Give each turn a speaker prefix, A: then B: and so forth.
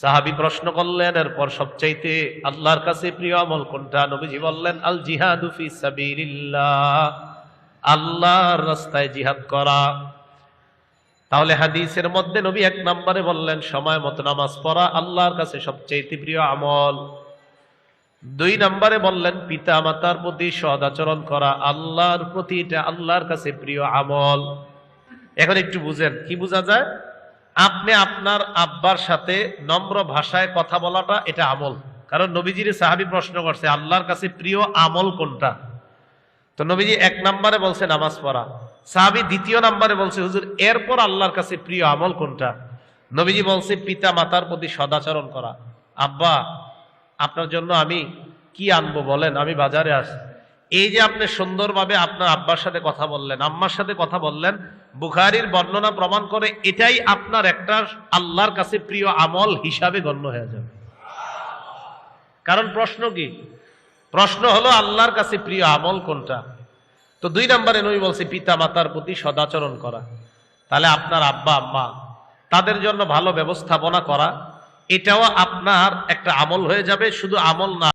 A: সাহাবী প্রশ্ন করলেন, এরপর সবচাইতে আল্লাহর কাছে প্রিয় আমল কোনটা? নবীজি বললেন, আল জিহাদু ফি সাবিলিল্লাহ, আল্লাহর রাস্তায় জিহাদ করা। তাহলে হাদিসের মধ্যে নবী এক নম্বরে বললেন সময় মতো নামাজ পড়া আল্লাহর কাছে সবচাইতে প্রিয় আমল। দুই নম্বরে বললেন পিতা মাতার প্রতি সদাচরণ করা আল্লাহর প্রতি, এটা আল্লাহর কাছে প্রিয় আমল। এখন একটু বুঝেন, কি বোঝা যায়? আপনি আপনার আব্বার সাথে নম্র ভাষায় কথা বলাটা এটা আমল। কারণ নবীজির সাহাবী প্রশ্ন করছে আল্লাহর কাছে প্রিয় আমল কোনটা, তো নবীজি এক নম্বরে বলছে নামাজ পড়া। সাহাবী দ্বিতীয় নম্বরে বলছে হুজুর এরপর আল্লাহর কাছে প্রিয় আমল কোনটা? নবীজি বলছে পিতা মাতার প্রতি সদাচরণ করা। আব্বা, আপনার জন্য আমি কি আনবো বলেন, আমি বাজারে আসি। এই যে আপনি সুন্দরভাবে আপনার আব্বার সাথে কথা বললেন, আম্মার সাথে কথা বললেন, বুখারীর বর্ণনা প্রমাণ করে এটাই আপনার একটা আল্লাহর কাছে প্রিয় আমল হিসাবে গণ্য হয়ে যাবে। কারণ প্রশ্ন কি? প্রশ্ন হলো আল্লাহর কাছে প্রিয় আমল কোনটা। তো দুই নম্বরে নবী বলছে পিতা মাতার প্রতি সদাচরণ করা। তাহলে আপনার আব্বা আম্মা, তাদের জন্য ভালো ব্যবস্থাপনা করা, এটাও আপনার একটা আমল হয়ে যাবে। শুধু আমল না,